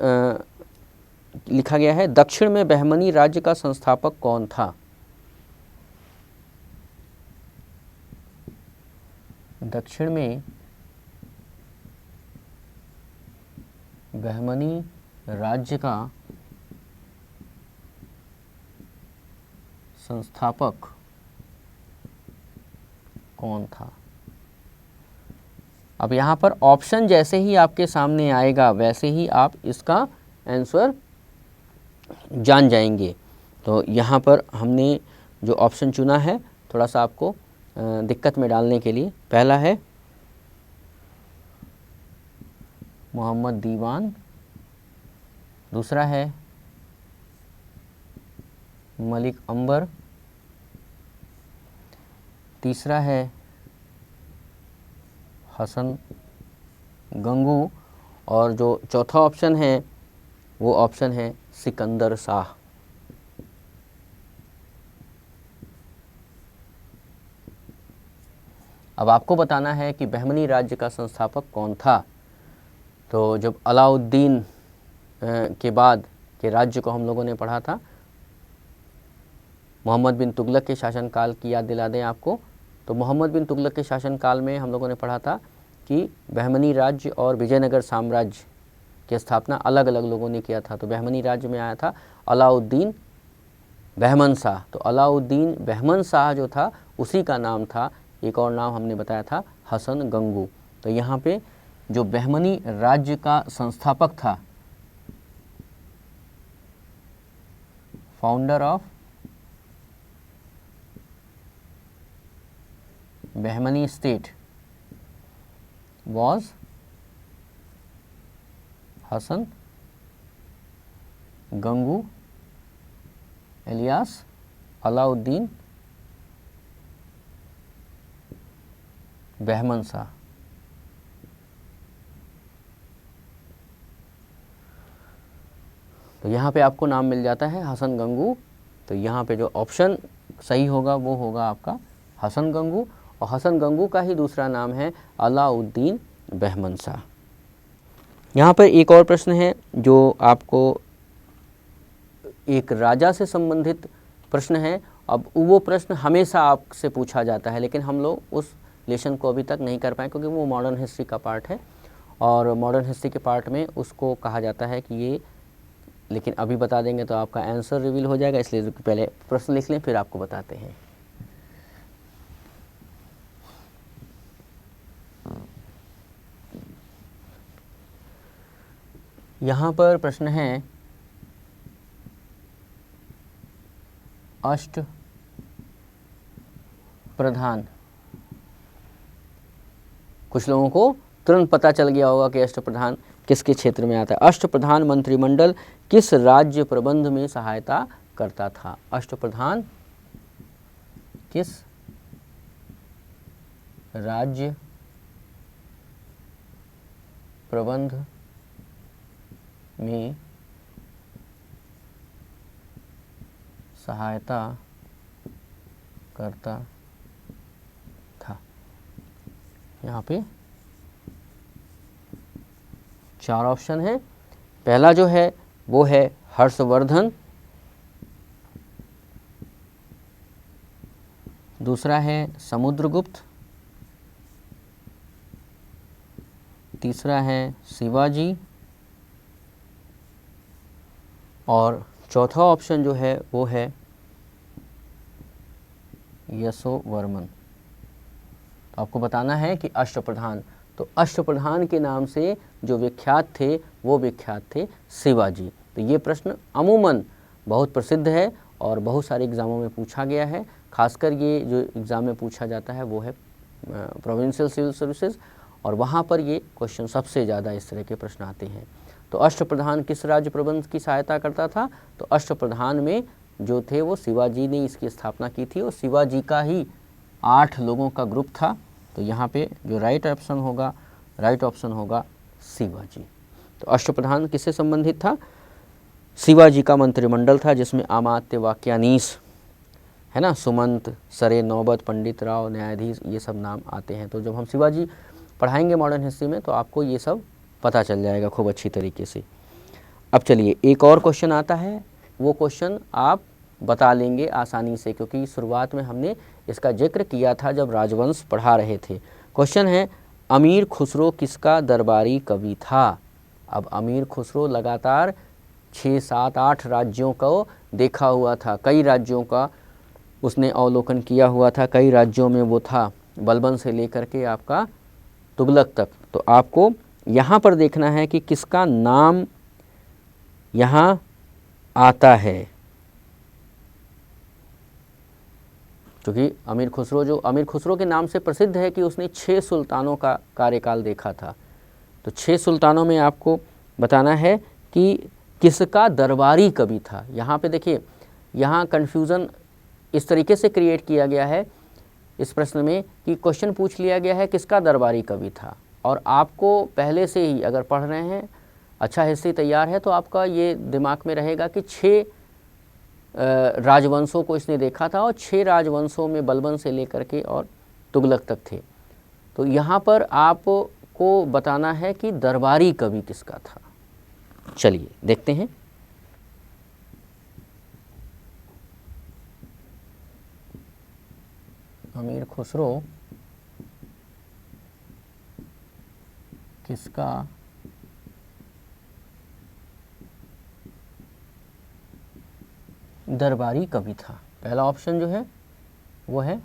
लिखा गया है, दक्षिण में बहमनी राज्य का संस्थापक कौन था? दक्षिण में बहमनी राज्य का संस्थापक कौन था? अब यहाँ पर ऑप्शन जैसे ही आपके सामने आएगा वैसे ही आप इसका आंसर जान जाएंगे। तो यहाँ पर हमने जो ऑप्शन चुना है थोड़ा सा आपको दिक्कत में डालने के लिए। पहला है मोहम्मद दीवान, दूसरा है मलिक अंबर, तीसरा है हसन गंगू और जो चौथा ऑप्शन है वो ऑप्शन है सिकंदर शाह। अब आपको बताना है कि बहमनी राज्य का संस्थापक कौन था। तो जब अलाउद्दीन के बाद के राज्य को हम लोगों ने पढ़ा था, मोहम्मद बिन तुगलक के शासनकाल की याद दिला दें आपको। तो मोहम्मद बिन तुगलक के शासनकाल में हम लोगों ने पढ़ा था कि बहमनी राज्य और विजयनगर साम्राज्य की स्थापना अलग अलग लोगों ने किया था। तो बहमनी राज्य में आया था अलाउद्दीन बहमन शाह। तो अलाउद्दीन बहमन शाह जो था उसी का नाम था, एक और नाम हमने बताया था हसन गंगू। तो यहाँ पे जो बहमनी राज्य का संस्थापक था, founder of Bahmani state was Hasan Gangu alias Alauddin Bahman Shah. तो यहाँ पे आपको नाम मिल जाता है हसन गंगू। तो यहाँ पे जो ऑप्शन सही होगा वो होगा आपका हसन गंगू, और हसन गंगू का ही दूसरा नाम है अलाउद्दीन बहमन शाह। यहाँ पर एक और प्रश्न है जो आपको एक राजा से संबंधित प्रश्न है। अब वो प्रश्न हमेशा आपसे पूछा जाता है, लेकिन हम लोग उस लेसन को अभी तक नहीं कर पाए क्योंकि वो मॉडर्न हिस्ट्री का पार्ट है और मॉडर्न हिस्ट्री के पार्ट में उसको कहा जाता है कि ये, लेकिन अभी बता देंगे तो आपका आंसर रिवील हो जाएगा, इसलिए पहले प्रश्न लिख लें फिर आपको बताते हैं। यहाँ पर प्रश्न है, अष्ट प्रधान। कुछ लोगों को तुरंत पता चल गया होगा कि अष्ट प्रधान किसके क्षेत्र में आता है। अष्ट प्रधान मंत्रिमंडल किस राज्य प्रबंध में सहायता करता था? अष्ट प्रधान किस राज्य प्रबंध में सहायता करता था। यहाँ पे 4 ऑप्शन है। पहला जो है वो है हर्षवर्धन, दूसरा है समुद्रगुप्त, तीसरा है शिवाजी और चौथा ऑप्शन जो है वो है यशोवर्मन। तो आपको बताना है कि अष्टप्रधान, तो अष्टप्रधान के नाम से जो विख्यात थे वो विख्यात थे शिवाजी। तो ये प्रश्न अमूमन बहुत प्रसिद्ध है और बहुत सारे एग्ज़ामों में पूछा गया है। खासकर ये जो एग्ज़ाम में पूछा जाता है वो है प्रोविंशियल सिविल सर्विसेज, और वहाँ पर ये क्वेश्चन सबसे ज़्यादा इस तरह के प्रश्न आते हैं। तो अष्टप्रधान किस राज्य प्रबंध की सहायता करता था? तो अष्टप्रधान में जो थे वो शिवाजी ने इसकी स्थापना की थी और शिवाजी का ही 8 लोगों का ग्रुप था। तो यहाँ पे जो राइट ऑप्शन होगा शिवाजी। तो अष्टप्रधान किससे संबंधित था? शिवाजी का मंत्रिमंडल था जिसमें अमात्य, वाक्यानीस है ना, सुमंत, सरे नौबत, पंडित राव, न्यायाधीश, ये सब नाम आते हैं। तो जब हम शिवाजी पढ़ाएंगे मॉडर्न हिस्ट्री में तो आपको ये सब पता चल जाएगा खूब अच्छी तरीके से। अब चलिए एक और क्वेश्चन आता है, वो क्वेश्चन आप बता लेंगे आसानी से क्योंकि शुरुआत में हमने इसका जिक्र किया था जब राजवंश पढ़ा रहे थे। क्वेश्चन है अमीर खुसरो किसका दरबारी कवि था? अब अमीर खुसरो लगातार 6, 7, 8 राज्यों को देखा हुआ था, कई राज्यों का उसने अवलोकन किया हुआ था, कई राज्यों में वो था, बलबन से लेकर के आपका तुगलक तक। तो आपको यहाँ पर देखना है कि किसका नाम यहाँ आता है, क्योंकि अमीर खुसरो के नाम से प्रसिद्ध है कि उसने 6 सुल्तानों का कार्यकाल देखा था। तो 6 सुल्तानों में आपको बताना है कि किसका दरबारी कवि था। यहाँ पे देखिए, यहाँ कन्फ्यूज़न इस तरीके से क्रिएट किया गया है इस प्रश्न में कि क्वेश्चन पूछ लिया गया है किसका दरबारी कवि था, और आपको पहले से ही अगर पढ़ रहे हैं, अच्छा हिस्ट्री तैयार है, तो आपका ये दिमाग में रहेगा कि 6 राजवंशों को इसने देखा था और 6 राजवंशों में बलबन से लेकर के और तुगलक तक थे। तो यहाँ पर आपको बताना है कि दरबारी कवि किसका था। चलिए देखते हैं। अमीर खुसरो किसका दरबारी कवि था? पहला ऑप्शन जो है वो है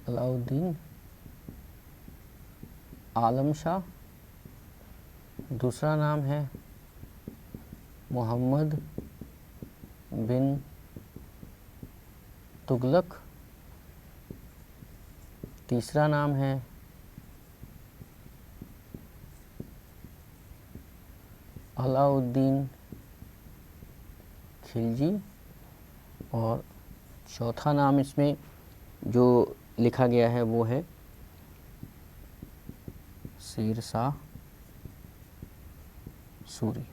अलाउद्दीन आलम शाह, दूसरा नाम है मोहम्मद बिन तुगलक, तीसरा नाम है अलाउद्दीन खिलजी, और चौथा नाम इसमें जो लिखा गया है वो है शेर शाह सूरी।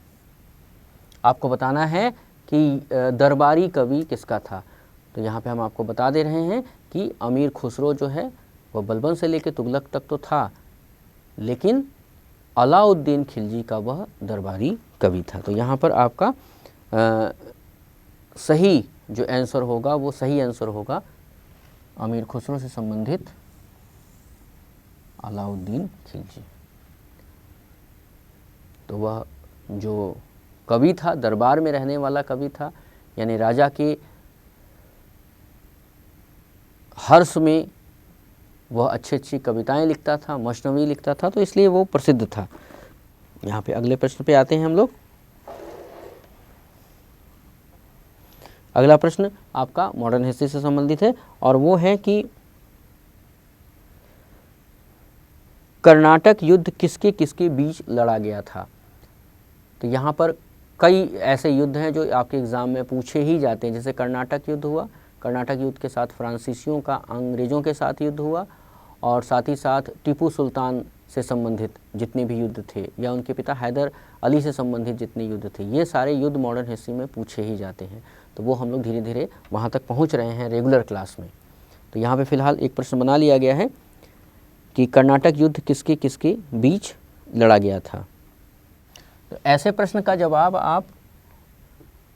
आपको बताना है कि दरबारी कवि किसका था। तो यहाँ पे हम आपको बता दे रहे हैं कि अमीर खुसरो जो है वह बलबन से लेकर तुगलक तक तो था, लेकिन अलाउद्दीन खिलजी का वह दरबारी कवि था। तो यहाँ पर आपका सही जो आंसर होगा वो सही आंसर होगा अमीर खुसरो से संबंधित अलाउद्दीन खिलजी। तो वह जो कवि था, दरबार में रहने वाला कवि था, यानी राजा के हर्ष में वह अच्छी अच्छी कविताएं लिखता था, मशनवी लिखता था, तो इसलिए वो प्रसिद्ध था। यहाँ पे अगले प्रश्न पे आते हैं हम लोग। अगला प्रश्न आपका मॉडर्न हिस्ट्री से संबंधित है और वो है कि कर्नाटक युद्ध किसके किसके बीच लड़ा गया था। तो यहाँ पर कई ऐसे युद्ध हैं जो आपके एग्ज़ाम में पूछे ही जाते हैं, जैसे कर्नाटक युद्ध हुआ, कर्नाटक युद्ध के साथ फ्रांसीसियों का अंग्रेज़ों के साथ युद्ध हुआ, और साथ ही साथ टीपू सुल्तान से संबंधित जितने भी युद्ध थे या उनके पिता हैदर अली से संबंधित जितने युद्ध थे, ये सारे युद्ध मॉडर्न हिस्ट्री में पूछे ही जाते हैं। तो वो हम लोग धीरे धीरे वहाँ तक पहुँच रहे हैं रेगुलर क्लास में। तो यहाँ पे फ़िलहाल एक प्रश्न बना लिया गया है कि कर्नाटक युद्ध किसके किसके बीच लड़ा गया था। तो ऐसे प्रश्न का जवाब आप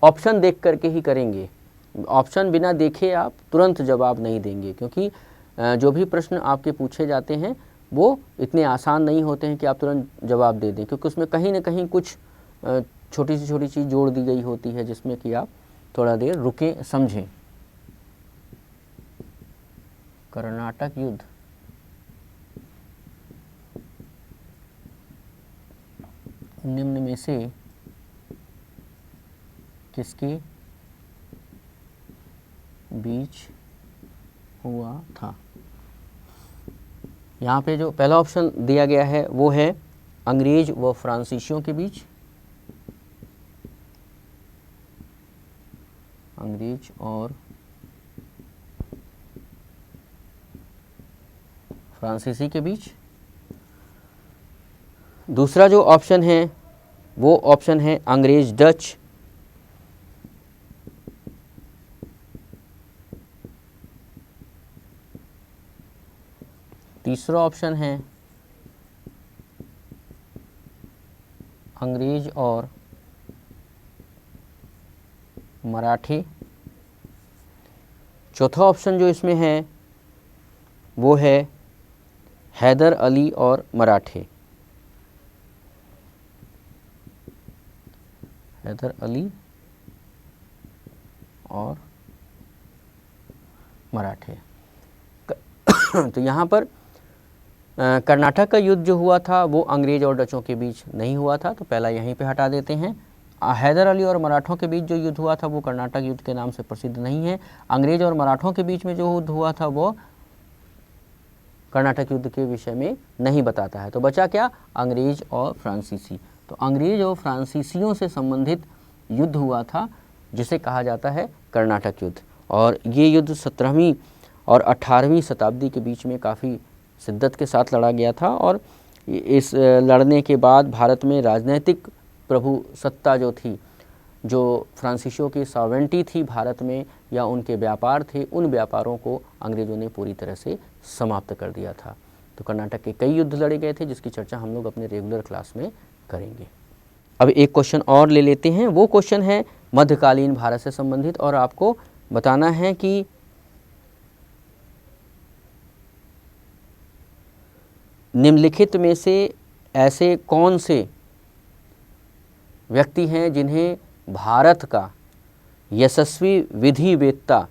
ऑप्शन देख करके ही करेंगे। ऑप्शन बिना देखे आप तुरंत जवाब नहीं देंगे, क्योंकि जो भी प्रश्न आपके पूछे जाते हैं वो इतने आसान नहीं होते हैं कि आप तुरंत जवाब दे दें, क्योंकि उसमें कहीं ना कहीं कुछ छोटी से छोटी चीज़ जोड़ दी गई होती है जिसमें कि आप थोड़ा देर रुकें, समझें। कर्नाटक युद्ध निम्न में से किसके बीच हुआ था। यहाँ पे जो पहला ऑप्शन दिया गया है वो है अंग्रेज व फ्रांसीसियों के बीच, अंग्रेज और फ्रांसीसी के बीच। दूसरा जो ऑप्शन है वो ऑप्शन है अंग्रेज डच, तीसरा ऑप्शन है अंग्रेज और मराठी। चौथा ऑप्शन जो इसमें है वो है हैदर अली और मराठे, हैदर अली और मराठे। तो यहाँ पर कर्नाटक का युद्ध जो हुआ था वो अंग्रेज और डचों के बीच नहीं हुआ था, तो पहला यहीं पे हटा देते हैं। हैदर अली और मराठों के बीच जो युद्ध हुआ था वो कर्नाटक युद्ध के नाम से प्रसिद्ध नहीं है। अंग्रेज और मराठों के बीच में जो युद्ध हुआ था वो कर्नाटक युद्ध के विषय में नहीं बताता है। तो बचा क्या, अंग्रेज और फ्रांसीसी। तो अंग्रेज और फ्रांसीसियों से संबंधित युद्ध हुआ था जिसे कहा जाता है कर्नाटक युद्ध, और ये युद्ध 17वीं और 18वीं शताब्दी के बीच में काफ़ी शिद्दत के साथ लड़ा गया था। और इस लड़ने के बाद भारत में राजनीतिक प्रभु सत्ता जो थी, जो फ्रांसीसियों की सॉवरेंटी थी भारत में या उनके व्यापार थे, उन व्यापारों को अंग्रेज़ों ने पूरी तरह से समाप्त कर दिया था। तो कर्नाटक के कई युद्ध लड़े गए थे जिसकी चर्चा हम लोग अपने रेगुलर क्लास में करेंगे। अब एक क्वेश्चन और ले लेते हैं। वो क्वेश्चन है मध्यकालीन भारत से संबंधित, और आपको बताना है कि निम्नलिखित में से ऐसे कौन से व्यक्ति हैं जिन्हें भारत का यशस्वी विधिवेत्ता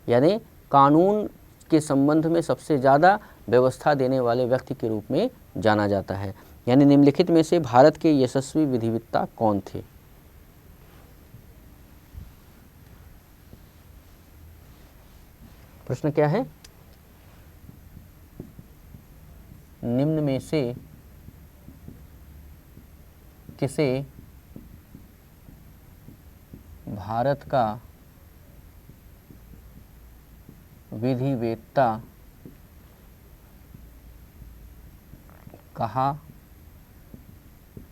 यानी कानून के संबंध में सबसे ज़्यादा व्यवस्था देने वाले व्यक्ति के रूप में जाना जाता है। यानी निम्नलिखित में से भारत के यशस्वी विधिवेत्ता कौन थे। प्रश्न क्या है, निम्न में से किसे भारत का विधिवेत्ता कहा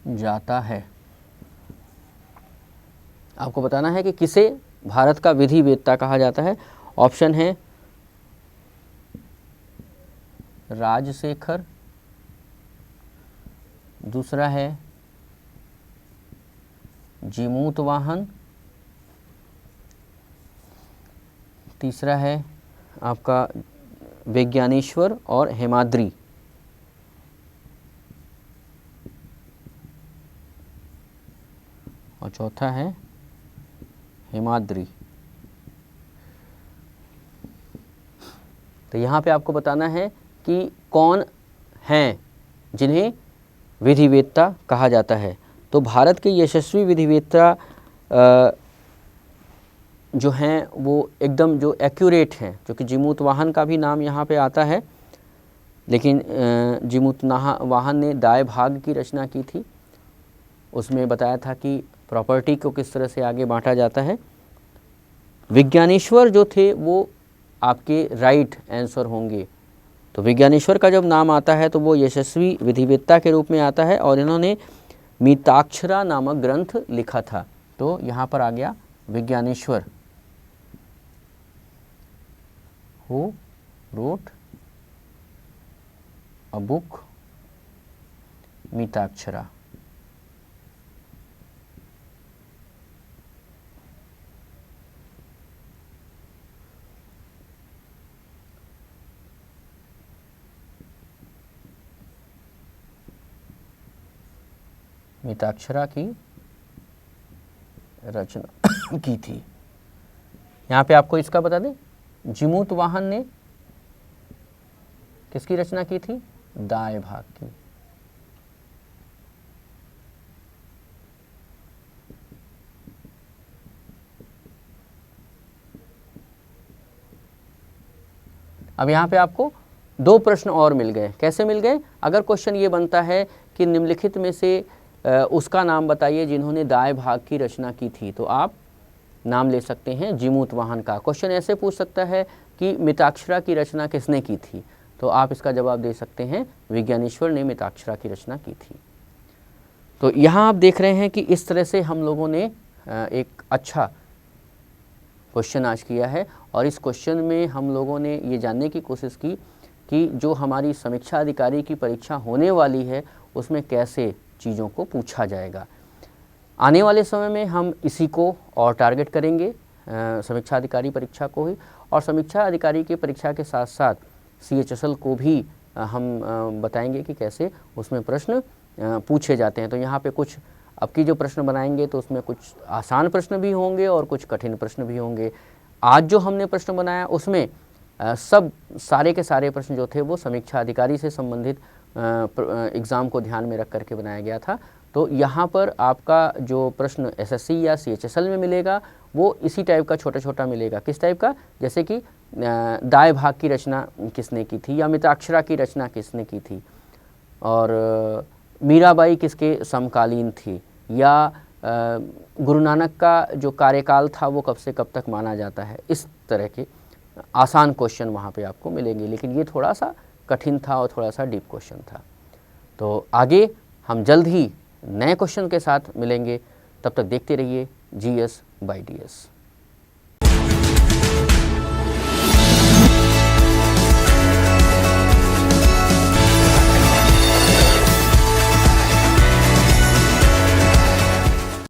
जाता है। आपको बताना है कि किसे भारत का विधिवेत्ता कहा जाता है। ऑप्शन है राजशेखर, दूसरा है जीमूतवाहन, तीसरा है आपका विज्ञानेश्वर और हेमाद्री, और चौथा है हेमाद्री। तो यहाँ पे आपको बताना है कि कौन हैं जिन्हें विधिवेत्ता कहा जाता है। तो भारत के यशस्वी विधिवेत्ता जो हैं वो एकदम जो एक्यूरेट हैं, क्योंकि जीमूतवाहन का भी नाम यहाँ पे आता है, लेकिन जीमूतवाहन ने दाय भाग की रचना की थी। उसमें बताया था कि प्रॉपर्टी को किस तरह से आगे बांटा जाता है। विज्ञानेश्वर जो थे वो आपके राइट आंसर होंगे। तो विज्ञानेश्वर का जब नाम आता है तो वो यशस्वी विधिवेत्ता के रूप में आता है और इन्होंने मिताक्षरा नामक ग्रंथ लिखा था। तो यहाँ पर आ गया Vigyaneshwar, who wrote a book Mitakshara. Mitakshara की रचना की थी। यहाँ पे आपको इसका बता दें, जिमूत वाहन ने किसकी रचना की थी? दाएं भाग की। अब यहाँ पे आपको दो प्रश्न और मिल गए। कैसे मिल गए? अगर क्वेश्चन ये बनता है कि निम्नलिखित में से उसका नाम बताइए जिन्होंने दाएं भाग की रचना की थी, तो आप नाम ले सकते हैं जिमूत वाहन का। क्वेश्चन ऐसे पूछ सकता है कि मिताक्षरा की रचना किसने की थी, तो आप इसका जवाब दे सकते हैं विज्ञानेश्वर ने मिताक्षरा की रचना की थी। तो यहाँ आप देख रहे हैं कि इस तरह से हम लोगों ने एक अच्छा क्वेश्चन आज किया है और इस क्वेश्चन में हम लोगों ने ये जानने की कोशिश की कि जो हमारी समीक्षा अधिकारी की परीक्षा होने वाली है उसमें कैसे चीज़ों को पूछा जाएगा। आने वाले समय में हम इसी को और टारगेट करेंगे, समीक्षा अधिकारी परीक्षा को ही, और समीक्षा अधिकारी की परीक्षा के साथ साथ CHSL को भी हम बताएंगे कि कैसे उसमें प्रश्न पूछे जाते हैं। तो यहाँ पे कुछ अब की जो प्रश्न बनाएंगे तो उसमें कुछ आसान प्रश्न भी होंगे और कुछ कठिन प्रश्न भी होंगे। आज जो हमने प्रश्न बनाया उसमें सब सारे के सारे प्रश्न जो थे वो समीक्षा अधिकारी से संबंधित एग्ज़ाम को ध्यान में रख करके बनाया गया था। तो यहाँ पर आपका जो प्रश्न SSC या CHSL में मिलेगा वो इसी टाइप का छोटा छोटा मिलेगा। किस टाइप का? जैसे कि दाएं भाग की रचना किसने की थी, या मिताक्षरा की रचना किसने की थी, और मीराबाई किसके समकालीन थी, या गुरु नानक का जो कार्यकाल था वो कब से कब तक माना जाता है। इस तरह के आसान क्वेश्चन वहाँ पे आपको मिलेंगे, लेकिन ये थोड़ा सा कठिन था और थोड़ा सा डीप क्वेश्चन था। तो आगे हम जल्द ही नए क्वेश्चन के साथ मिलेंगे, तब तक देखते रहिए GS by DS।